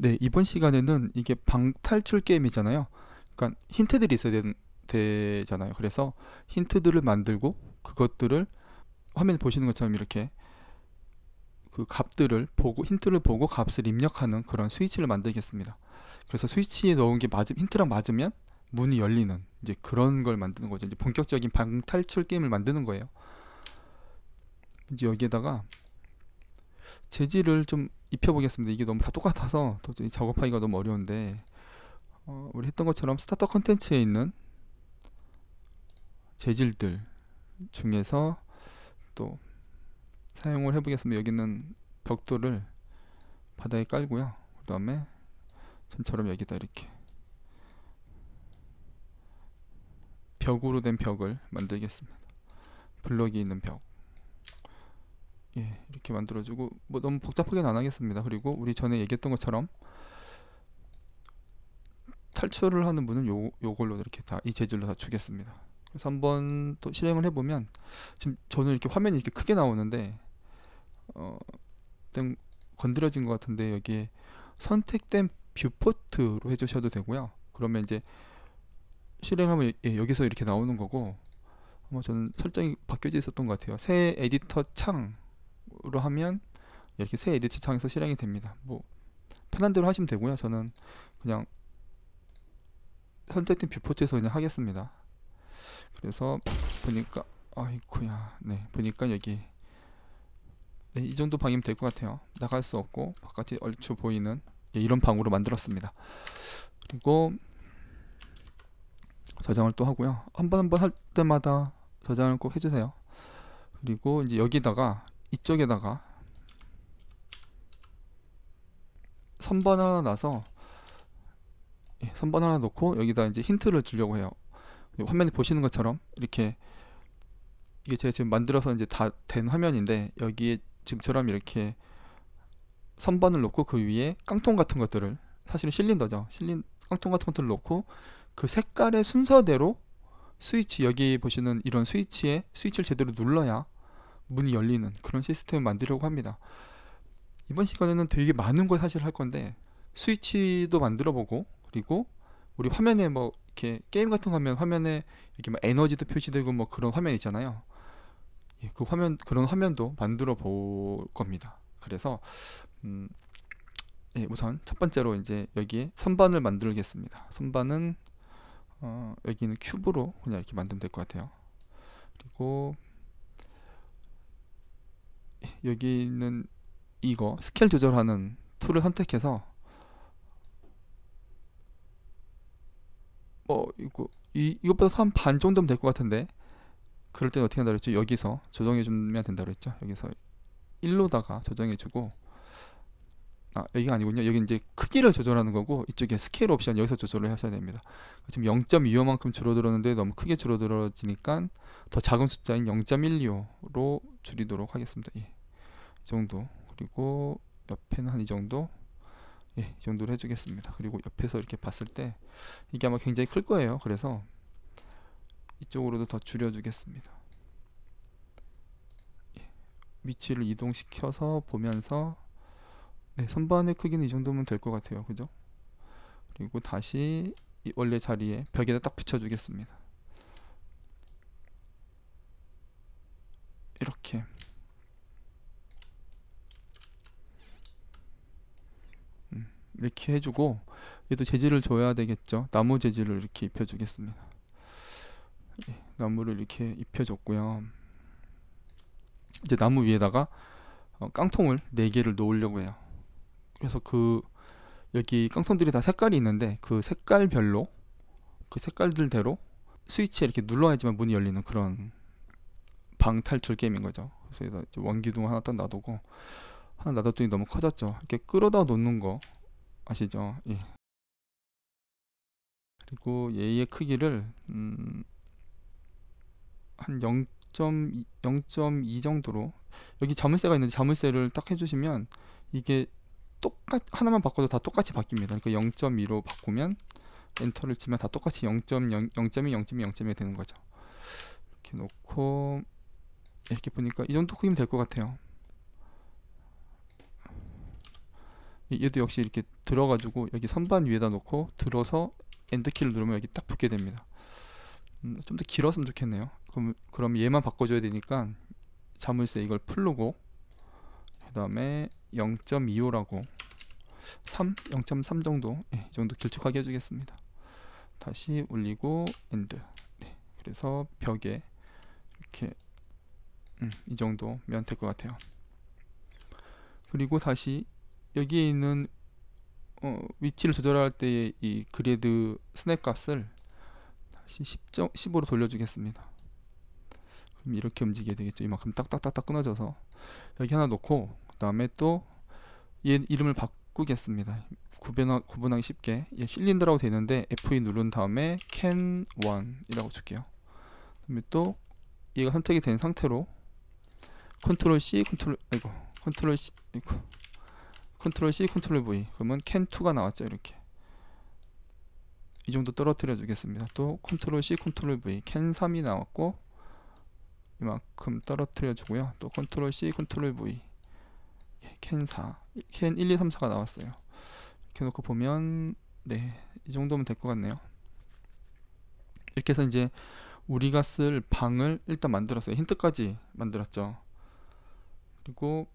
네, 이번 시간에는 이게 방탈출 게임이잖아요. 그러니까 힌트들이 있어야 되잖아요. 그래서 힌트들을 만들고 그것들을 화면에 보시는 것처럼 이렇게 그 값들을 보고 힌트를 보고 값을 입력하는 그런 스위치를 만들겠습니다. 그래서 스위치에 넣은 게 힌트랑 맞으면 문이 열리는 이제 그런 걸 만드는 거죠. 이제 본격적인 방탈출 게임을 만드는 거예요. 이제 여기에다가 재질을 좀 입혀보겠습니다. 이게 너무 다 똑같아서 도저히 작업하기가 너무 어려운데 우리 했던 것처럼 스타터 컨텐츠에 있는 재질들 중에서 또 사용을 해보겠습니다. 여기는 벽돌을 바닥에 깔고요. 그 다음에 전처럼 여기다 이렇게 벽으로 된 벽을 만들겠습니다. 블럭이 있는 벽. 예, 이렇게 만들어주고 뭐 너무 복잡하게는 안 하겠습니다. 그리고 우리 전에 얘기했던 것처럼 탈출을 하는 문은 요걸로 이렇게 다 이 재질로 다 주겠습니다. 그래서 한번 또 실행을 해보면 지금 저는 이렇게 화면이 이렇게 크게 나오는데 좀 건드려진 것 같은데 여기에 선택된 뷰포트로 해주셔도 되고요. 그러면 이제 실행하면 여기서 이렇게 나오는 거고 아마 저는 설정이 바뀌어져 있었던 것 같아요. 새 에디터 창으로 하면 이렇게 새 에디터 창에서 실행이 됩니다. 뭐 편한 대로 하시면 되고요. 저는 그냥 선택된 뷰포트에서 그냥 하겠습니다. 그래서 보니까 아이쿠야 네 보니까 여기 네, 이 정도 방이면 될 것 같아요. 나갈 수 없고 바깥이 얼추 보이는 이런 방으로 만들었습니다. 그리고 저장을 또 하고요. 한 번 할 때마다 저장을 꼭 해주세요. 그리고 이제 여기다가 이쪽에다가 선반 하나 놔서 선반 하나 놓고 여기다 이제 힌트를 주려고 해요. 화면에 보시는 것처럼 이렇게 이게 제가 지금 만들어서 이제 다 된 화면인데 여기에 지금처럼 이렇게 선반을 놓고 그 위에 깡통 같은 것들을 사실은 실린더죠. 실린 깡통 같은 것들을 놓고 그 색깔의 순서대로 스위치 여기 보시는 이런 스위치에 스위치를 제대로 눌러야 문이 열리는 그런 시스템을 만들려고 합니다. 이번 시간에는 되게 많은 걸 사실 할 건데 스위치도 만들어 보고 그리고 우리 화면에 뭐 이렇게 게임 같은 거 하면 화면에 이렇게 막 에너지도 표시되고 뭐 그런 화면 있잖아요. 예, 그 화면 그런 화면도 만들어 볼 겁니다. 그래서 음, 예, 우선 첫 번째로 이제 여기에 선반을 만들겠습니다. 선반은 여기는 큐브로 그냥 이렇게 만들면 될 것 같아요. 그리고 여기는 이거 스케일 조절하는 툴을 선택해서 이것보다 한 반 정도면 될 것 같은데 그럴 때는 어떻게 한다 그랬죠? 여기서 조정해 주면 된다 그랬죠? 여기서 1로다가 조정해 주고 여기가 아니군요. 여기 이제 크기를 조절하는 거고 이쪽에 스케일 옵션 여기서 조절을 하셔야 됩니다. 지금 0.25만큼 줄어들었는데 너무 크게 줄어들어지니까 더 작은 숫자인 0.125로 줄이도록 하겠습니다. 예, 이 정도. 그리고 옆에는 한 이 정도. 예, 이 정도로 해주겠습니다. 그리고 옆에서 이렇게 봤을 때 이게 아마 굉장히 클 거예요. 그래서 이쪽으로도 더 줄여주겠습니다. 예, 위치를 이동시켜서 보면서 네, 선반의 크기는 이 정도면 될 것 같아요. 그죠? 그리고 다시 원래 자리에 벽에다 딱 붙여주겠습니다. 이렇게 이렇게 해주고 얘도 재질을 줘야 되겠죠. 나무 재질을 이렇게 입혀주겠습니다. 예, 나무를 이렇게 입혀줬고요. 이제 나무 위에다가 깡통을 4개를 놓으려고 해요. 그래서 여기 깡통들이 다 색깔이 있는데 그 색깔별로 그 색깔들대로 스위치에 이렇게 눌러야지만 문이 열리는 그런 방탈출 게임인 거죠. 그래서 여기다 원기둥 하나 딱 놔두고 하나 놔뒀더니 너무 커졌죠. 이렇게 끌어다 놓는 거 아시죠? 예. 그리고 얘의 크기를 한 0.2 정도로 여기 자물쇠가 있는데 자물쇠를 딱 해주시면 이게 하나만 바꿔도 다 똑같이 바뀝니다. 그러니까 0.2로 바꾸면 엔터를 치면 다 똑같이 0.0, 0.2, 0.2, 0.2 되는 거죠. 이렇게 놓고 이렇게 보니까 이 정도 크기면 될 것 같아요. 얘도 역시 이렇게 들어가지고 여기 선반 위에다 놓고 들어서 엔드키를 누르면 여기 딱 붙게 됩니다. 좀 더 길었으면 좋겠네요. 그럼 얘만 바꿔줘야 되니까 자물쇠 이걸 풀르고 그 다음에 0.25라고 0.3 정도, 이 정도 길쭉하게 해주겠습니다. 다시 올리고 엔드. 그래서 벽에 이렇게 이 정도면 될 것 같아요. 그리고 다시 여기에 있는 위치를 조절할 때 이 그리드 스냅 값을 다시 10으로 돌려주겠습니다. 그럼 이렇게 움직이게 되겠죠. 이만큼 딱딱딱딱 끊어져서 여기 하나 놓고 그 다음에 또 얘 이름을 바꾸겠습니다. 구분하기 쉽게 얘 실린더라고 되는데 F2 누른 다음에 can1 이라고 줄게요. 그다음에 또 얘가 선택이 된 상태로 컨트롤 C 컨트롤 C 컨트롤 V 그러면 can2가 나왔죠. 이렇게 이 정도 떨어뜨려 주겠습니다. 또 컨트롤 C 컨트롤 V can3이 나왔고 이만큼 떨어뜨려 주고요. 또 컨트롤 C 컨트롤 V can4 can 1, 2, 3, 4가 나왔어요. 이렇게 놓고 보면 이 정도면 될 것 같네요. 이렇게 해서 이제 우리가 쓸 방을 일단 만들었어요. 힌트까지 만들었죠. 그리고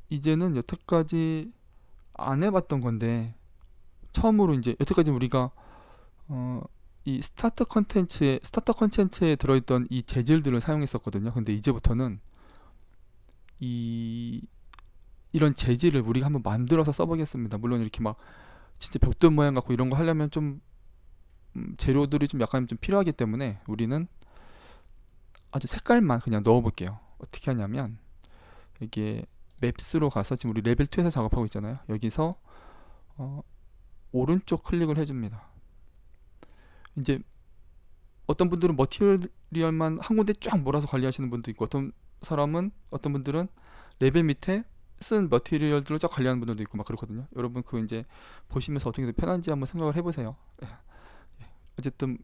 이제는 여태까지 안 해봤던 건데 처음으로 이제 여태까지 우리가 이 스타터 컨텐츠에 들어있던 이 재질들을 사용했었거든요. 근데 이제부터는 이런 재질을 우리가 한번 만들어서 써보겠습니다. 물론 이렇게 막 진짜 벽돌 모양 갖고 이런 거 하려면 좀 재료들이 좀 약간 좀 필요하기 때문에 우리는 아주 색깔만 그냥 넣어 볼게요. 어떻게 하냐면 이게 맵스로 가서 지금 우리 레벨 2에서 작업하고 있잖아요. 여기서 오른쪽 클릭을 해줍니다. 이제 어떤 분들은 머티리얼만 한 군데 쫙 몰아서 관리하시는 분도 있고 어떤 분들은 레벨 밑에 쓴 머티리얼들을 쫙 관리하는 분들도 있고 막 그렇거든요. 여러분 그거 이제 보시면서 어떻게 편한지 한번 생각을 해보세요. 어쨌든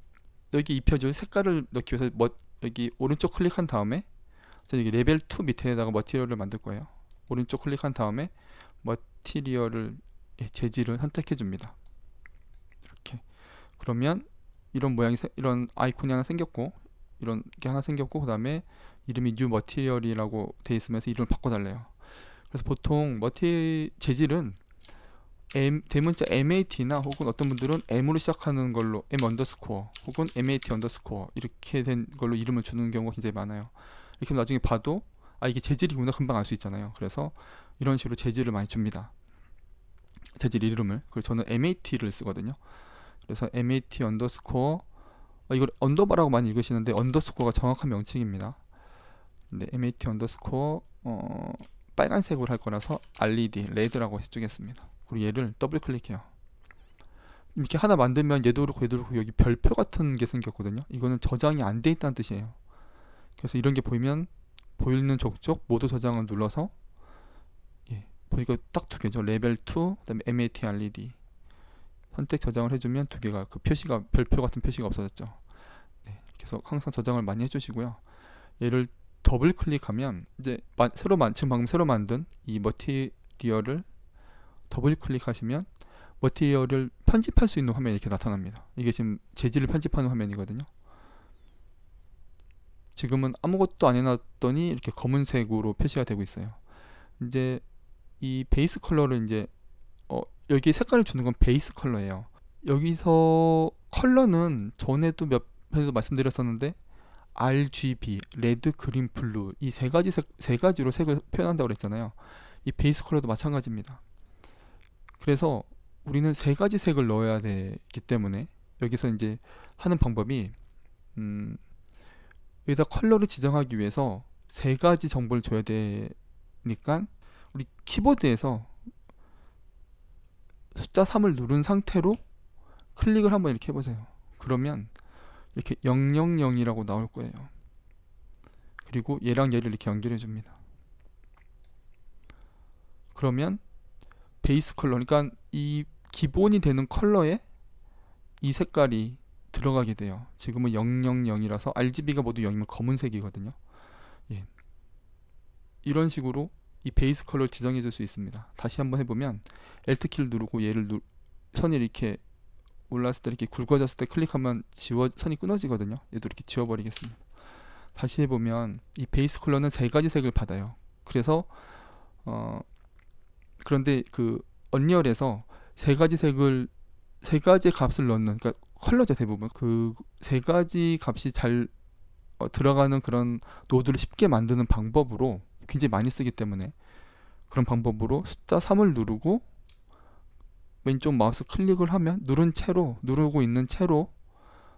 여기 입혀줄 색깔을 넣기 위해서 여기 오른쪽 클릭한 다음에 여기 레벨 2 밑에다가 머티리얼을 만들 거예요. 오른쪽 클릭한 다음에 머티리얼을 재질을 선택해 줍니다. 이렇게 그러면 이런 모양이 이런 아이콘이 하나 생겼고 이런 게 하나 생겼고 그 다음에 이름이 뉴 머티리얼이라고 돼 있으면서 이름을 바꿔달래요. 그래서 보통 재질은 대문자 MAT나 혹은 어떤 분들은 M으로 시작하는 걸로 M 언더스코어 혹은 MAT 언더스코어 이렇게 된 걸로 이름을 주는 경우가 굉장히 많아요. 이렇게 나중에 봐도 이게 재질이구나 금방 알 수 있잖아요. 그래서 이런 식으로 재질을 많이 줍니다. 재질 이름을. 그래서 저는 MAT를 쓰거든요. 그래서 MAT 언더스코어 이걸 언더바라고 많이 읽으시는데 언더스코어가 정확한 명칭입니다. 근데 MAT 언더스코어 빨간색으로 할 거라서 LED 레드라고 해주겠습니다. 그리고 얘를 더블 클릭해요. 이렇게 하나 만들면 얘도 그렇고 여기 별표 같은 게 생겼거든요. 이거는 저장이 안 돼 있다는 뜻이에요. 그래서 이런 게 보이는 족족 모두 저장을 눌러서 보니까 딱 두 개죠. 레벨 2 그다음에 MAT LED 선택 저장을 해주면 두 개가 그 표시가 별표 같은 표시가 없어졌죠. 그래서 항상 저장을 많이 해주시고요. 얘를 더블 클릭하면 이제 지금 방금 새로 만든 이 머티리얼을 더블 클릭하시면 머티리얼을 편집할 수 있는 화면이 이렇게 나타납니다. 이게 지금 재질을 편집하는 화면이거든요. 지금은 아무것도 안 해놨더니 이렇게 검은색으로 표시가 되고 있어요. 이제 이 베이스 컬러를 이제 여기 색깔을 주는 건 베이스 컬러예요. 여기서 컬러는 전에도 몇 회에도 말씀드렸었는데 RGB, 레드, 그린, 블루 이 세 가지로 색을 표현한다고 그랬잖아요. 이 베이스 컬러도 마찬가지입니다. 그래서 우리는 세 가지 색을 넣어야 되기 때문에 여기서 이제 하는 방법이 여기다 컬러를 지정하기 위해서 세 가지 정보를 줘야 되니까 우리 키보드에서 숫자 3을 누른 상태로 클릭을 한번 이렇게 해보세요. 그러면 이렇게 000이라고 나올 거예요. 그리고 얘랑 얘를 이렇게 연결해 줍니다. 그러면 베이스 컬러, 그러니까 이 기본이 되는 컬러에 이 색깔이 들어가게 돼요. 지금은 000이라서 RGB가 모두 0이면 검은색이거든요. 이런 식으로 이 베이스 컬러를 지정해 줄 수 있습니다. 다시 한번 해보면 Alt 키를 누르고 얘를 선이 이렇게 올랐을 때, 이렇게 굵어졌을 때 클릭하면 선이 끊어지거든요. 얘도 이렇게 지워버리겠습니다. 다시 해보면 이 베이스 컬러는 세 가지 색을 받아요. 그래서 그런데 그 언리얼에서 세 가지 값을 넣는, 그러니까 컬러죠 대부분. 그 세 가지 값이 잘 들어가는 그런 노드를 쉽게 만드는 방법으로 굉장히 많이 쓰기 때문에, 그런 방법으로 숫자 3을 누르고 왼쪽 마우스 클릭을 하면 누르고 있는 채로,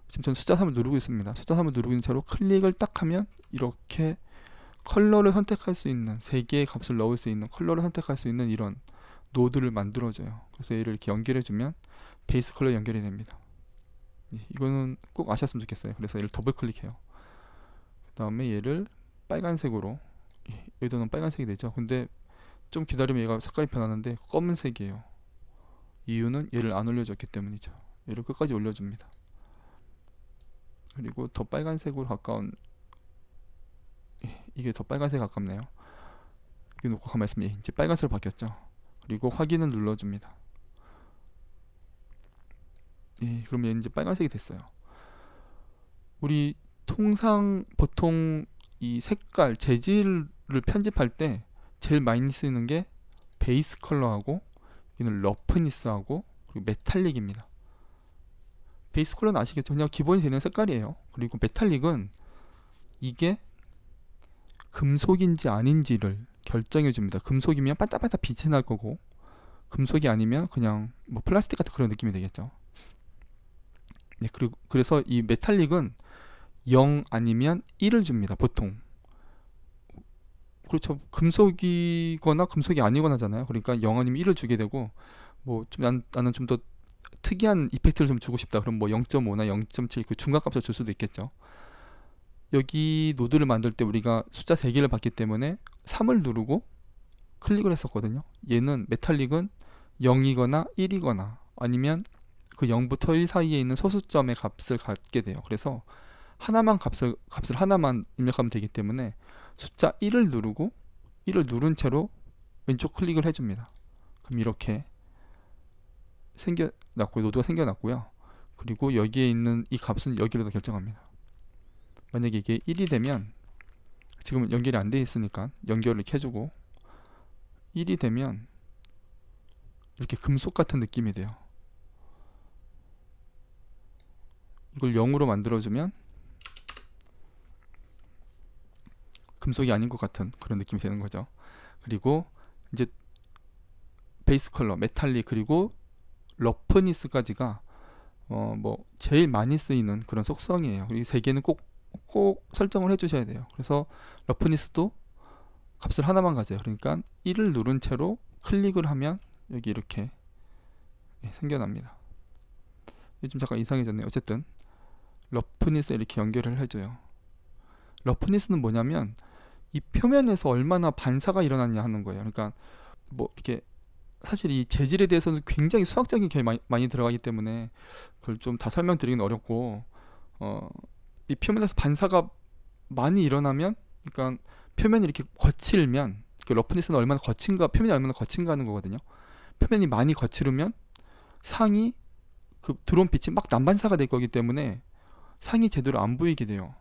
지금 저는 숫자 3을 누르고 있습니다. 숫자 3을 누르고 있는 채로 클릭을 딱 하면 이렇게 컬러를 선택할 수 있는, 세 개의 값을 넣을 수 있는, 컬러를 선택할 수 있는 이런 노드를 만들어줘요. 그래서 얘를 이렇게 연결해주면 베이스 컬러 연결이 됩니다. 이거는 꼭 아셨으면 좋겠어요. 그래서 얘를 더블 클릭해요. 그 다음에 얘를 빨간색으로, 여기서는 빨간색이 되죠. 근데 좀 기다리면 얘가 색깔이 변하는데 검은색이에요. 이유는 얘를 안 올려줬기 때문이죠. 얘를 끝까지 올려줍니다. 그리고 더 빨간색으로 가까운, 이게 더 빨간색에 가깝네요. 이렇게 놓고 가만히 있으면 이제 빨간색으로 바뀌었죠. 그리고 확인을 눌러줍니다. 그러면 이제 빨간색이 됐어요. 우리 보통 이 색깔, 재질을 편집할 때 제일 많이 쓰는 게 베이스 컬러하고, 여기는 러프니스하고, 그리고 메탈릭입니다. 베이스 컬러는 아시겠죠? 그냥 기본이 되는 색깔이에요. 그리고 메탈릭은 이게 금속인지 아닌지를 결정해 줍니다. 금속이면 반짝반짝 빛이 날 거고, 금속이 아니면 그냥 뭐 플라스틱 같은 그런 느낌이 되겠죠. 네, 그래서 이 메탈릭은 0 아니면 1을 줍니다. 보통. 그렇죠. 금속이거나 금속이 아니거나잖아요. 그러니까 0 아니면 1을 주게 되고, 뭐 좀 나는 좀 더 특이한 이펙트를 좀 주고 싶다. 그럼 뭐 0.5나 0.7 그 중간값을 줄 수도 있겠죠. 여기 노드를 만들 때 우리가 숫자 3개를 받기 때문에 3을 누르고 클릭을 했었거든요. 얘는 메탈릭은 0이거나 1이거나 아니면 그 0부터 1 사이에 있는 소수점의 값을 갖게 돼요. 그래서 값을 하나만 입력하면 되기 때문에 숫자 1을 누르고 1을 누른 채로 왼쪽 클릭을 해줍니다. 그럼 이렇게 노드가 생겨났고요. 그리고 여기에 있는 이 값은 여기로도 결정합니다. 만약에 이게 1이 되면, 지금 연결이 안 돼 있으니까 연결을 이렇게 해주고, 1이 되면 이렇게 금속 같은 느낌이 돼요. 이걸 0으로 만들어주면 금속이 아닌 것 같은 그런 느낌이 되는 거죠. 그리고 이제 베이스 컬러, 메탈릭, 그리고 러프니스까지가 뭐 제일 많이 쓰이는 그런 속성이에요. 이 세 개는 꼭 설정을 해주셔야 돼요. 그래서 러프니스도 값을 하나만 가져요. 그러니까 1을 누른 채로 클릭을 하면 여기 이렇게 생겨납니다. 좀 잠깐 이상해졌네요. 어쨌든 러프니스 이렇게 연결을 해줘요. 러프니스는 뭐냐면 이 표면에서 얼마나 반사가 일어났냐 하는 거예요. 그러니까 뭐 이렇게, 사실 이 재질에 대해서는 굉장히 수학적인 게 많이 들어가기 때문에 그걸 좀 다 설명드리긴 어렵고, 이 표면에서 반사가 많이 일어나면, 그러니까 표면이 이렇게 거칠면, 그 러프니스는 얼마나 거친가, 표면이 얼마나 거친가 하는 거거든요. 표면이 많이 거칠으면 상이, 그 들어온 빛이 막 난반사가 될 거기 때문에 상이 제대로 안 보이게 돼요.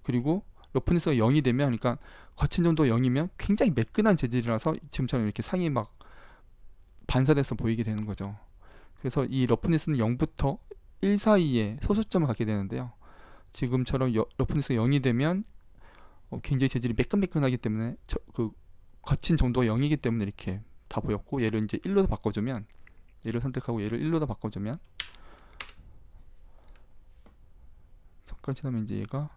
그리고 러프니스가 0이 되면, 그러니까 거친 정도 0이면 굉장히 매끈한 재질이라서 지금처럼 이렇게 상이 막 반사돼서 보이게 되는 거죠. 그래서 이 러프니스는 0부터 1 사이에 소수점을 갖게 되는데요. 지금처럼 러프니스가 0이 되면 굉장히 재질이 매끈매끈하기 때문에 그 거친 정도가 0이기 때문에 이렇게 다 보였고, 얘를 이제 1로 바꿔주면, 얘를 선택하고 얘를 1로 바꿔주면, 잠깐 지나면 이제 얘가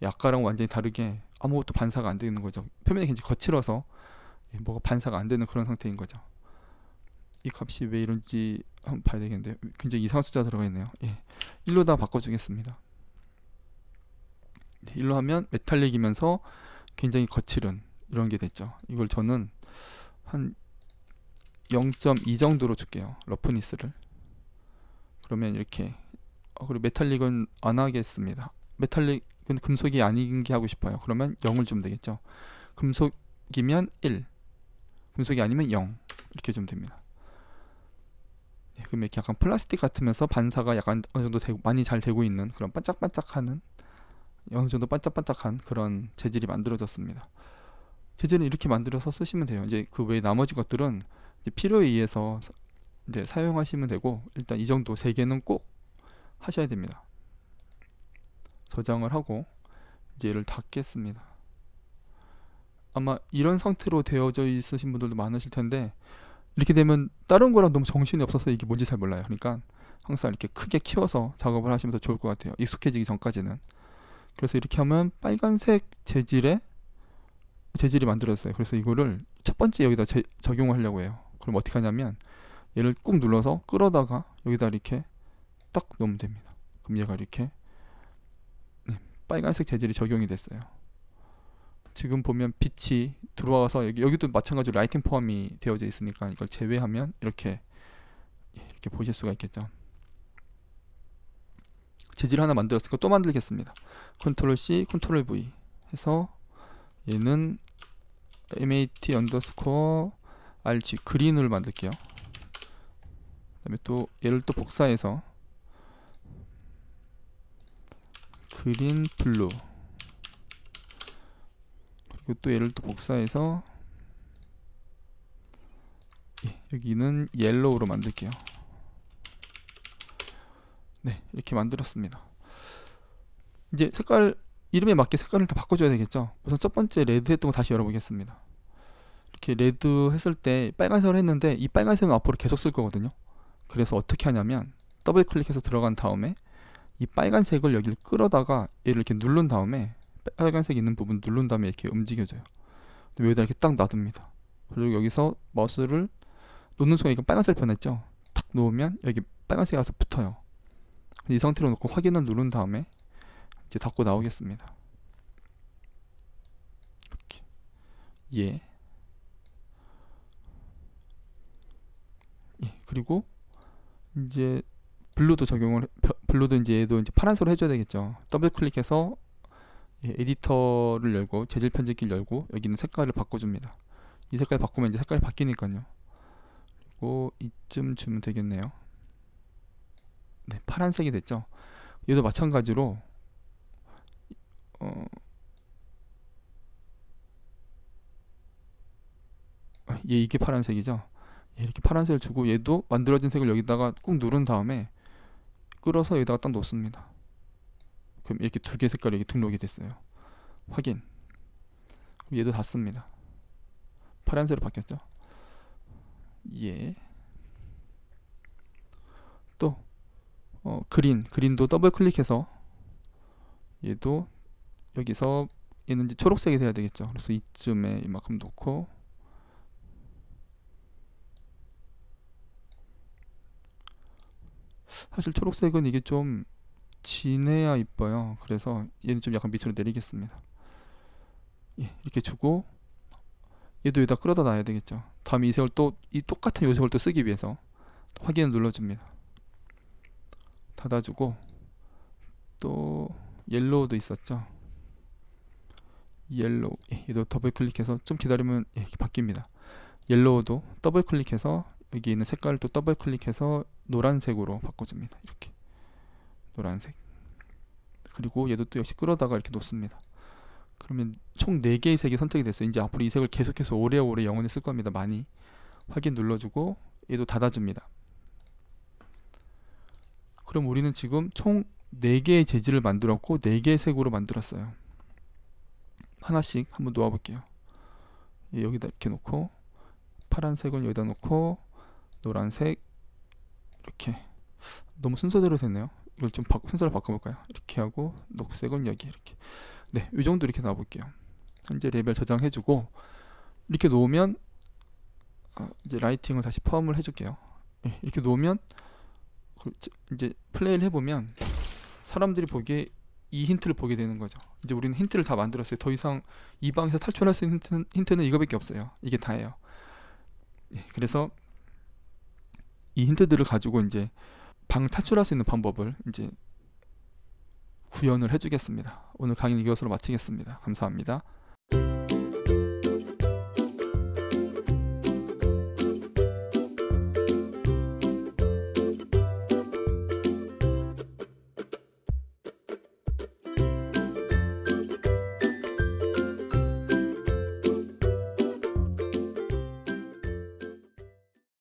아까랑 완전히 다르게 아무것도 반사가 안 되는 거죠. 표면이 굉장히 거칠어서 뭐가 반사가 안 되는 그런 상태인 거죠. 이 값이 왜 이런지 한번 봐야 되겠는데 굉장히 이상한 숫자 들어가 있네요. 1로다 바꿔주겠습니다. 1로 하면 메탈릭이면서 굉장히 거칠은 이런 게 됐죠. 이걸 저는 한 0.2 정도로 줄게요. 러프니스를. 그러면 이렇게, 그리고 메탈릭은 안 하겠습니다. 메탈릭은 금속이 아닌 게 하고 싶어요. 그러면 0을 주면 되겠죠. 금속 금속이면 1, 금속이 아니면 0 이렇게 좀 됩니다. 그럼 이렇게 약간 플라스틱 같으면서 반사가 약간 어느 정도 많이 잘 되고 있는 그런 반짝반짝하는, 어느 정도 반짝반짝한 그런 재질이 만들어졌습니다. 재질은 이렇게 만들어서 쓰시면 돼요. 이제 그 외에 나머지 것들은 이제 필요에 의해서 이제 사용하시면 되고, 일단 이 정도 3개는 꼭 하셔야 됩니다. 저장을 하고 이제 얘를 닫겠습니다. 아마 이런 상태로 되어져 있으신 분들도 많으실 텐데, 이렇게 되면 다른 거랑 너무 정신이 없어서 이게 뭔지 잘 몰라요. 그러니까 항상 이렇게 크게 키워서 작업을 하시면 더 좋을 것 같아요. 익숙해지기 전까지는. 그래서 이렇게 하면 빨간색 재질이 만들어졌어요. 그래서 이거를 첫 번째 여기다 적용을 하려고 해요. 그럼 어떻게 하냐면 얘를 꾹 눌러서 끌어다가 여기다 이렇게 딱 놓으면 됩니다. 그럼 얘가 이렇게 빨간색 재질이 적용이 됐어요. 지금 보면 빛이 들어와서 여기도 마찬가지로 라이팅 포함이 되어져 있으니까 이걸 제외하면 이렇게 보실 수가 있겠죠. 재질 하나 만들었으니까 또 만들겠습니다. 컨트롤 C, 컨트롤 V 해서 얘는 MAT 언더스코어 RG 그린을 만들게요. 그 다음에 또 얘를 또 복사해서 그린 블루, 그리고 또 얘를 또 복사해서 여기는 옐로우로 만들게요. 네, 이렇게 만들었습니다. 이제 색깔, 이름에 맞게 색깔을 다 바꿔줘야 되겠죠. 우선 첫 번째 레드 했던 거 다시 열어보겠습니다. 이렇게 레드 했을 때 빨간색을 했는데 이 빨간색은 앞으로 계속 쓸 거거든요. 그래서 어떻게 하냐면 더블 클릭해서 들어간 다음에 이 빨간색을 여기를 끌어다가 얘를 이렇게 누른 다음에, 빨간색 있는 부분 누른 다음에 이렇게 움직여줘요. 여기다 이렇게 딱 놔둡니다. 그리고 여기서 마우스를 놓는 순간 이거 빨간색 변했죠. 탁 놓으면 여기 빨간색이 와서 붙어요. 이 상태로 놓고 확인을 누른 다음에 이제 닫고 나오겠습니다. 이렇게. 예. 그리고 이제 블루도 블루도 이제 얘도 이제 파란색으로 해줘야 되겠죠. 더블 클릭해서 에디터를 열고 재질 편집기를 열고 여기는 색깔을 바꿔줍니다. 이 색깔 바꾸면 이제 색깔이 바뀌니까요. 그리고 이쯤 주면 되겠네요. 네, 파란색이 됐죠. 얘도 마찬가지로 이게 파란색이죠. 이렇게 파란색을 주고 얘도 만들어진 색을 여기다가 꾹 누른 다음에 끌어서 여기다가 딱 놓습니다. 그럼 이렇게 2개 색깔이 여기 등록이 됐어요. 확인. 얘도 닫습니다. 파란색으로 바뀌었죠. 예. 또 그린도 더블 클릭해서 얘도 여기서 얘는 이제 초록색이 돼야 되겠죠. 그래서 이쯤에 이만큼 놓고 사실 초록색은 이게 좀 진해야 이뻐요. 그래서 얘는 좀 약간 밑으로 내리겠습니다. 예, 이렇게 주고 얘도 여기다 끌어다 놔야 되겠죠. 다음에 이 색을 또 이 똑같은 요색을 또 쓰기 위해서 확인을 눌러줍니다. 닫아주고 또 옐로우도 있었죠. 옐로우, 얘도 더블 클릭해서 좀 기다리면 이렇게 바뀝니다. 옐로우도 더블 클릭해서 여기 있는 색깔을 또 더블 클릭해서 노란색으로 바꿔줍니다. 이렇게 노란색. 그리고 얘도 또 역시 끌어다가 이렇게 놓습니다. 그러면 총 4개의 색이 선택이 됐어요. 이제 앞으로 이 색을 계속해서 오래오래 영원히 쓸 겁니다. 많이. 확인 눌러주고 얘도 닫아줍니다. 그럼 우리는 지금 총 4개의 재질을 만들었고 4개의 색으로 만들었어요. 하나씩 한번 놓아볼게요. 여기다 이렇게 놓고 파란색은 여기다 놓고 노란색 이렇게. 너무 순서대로 됐네요. 이걸 좀 순서를 바꿔볼까요? 이렇게 하고 녹색은 여기 이렇게. 네, 이 정도 이렇게 놔볼게요. 현재 레벨 저장해주고 이렇게 놓으면 이제 라이팅을 다시 포함을 해줄게요. 이렇게 놓으면 이제 플레이를 해보면 사람들이 보기에 이 힌트를 보게 되는 거죠. 이제 우리는 힌트를 다 만들었어요. 더 이상 이 방에서 탈출할 수 있는 힌트는 이거밖에 없어요. 이게 다예요. 그래서 이 힌트들을 가지고 이제 방 탈출할 수 있는 방법을 이제 구현을 해주겠습니다. 오늘 강의는 이것으로 마치겠습니다. 감사합니다.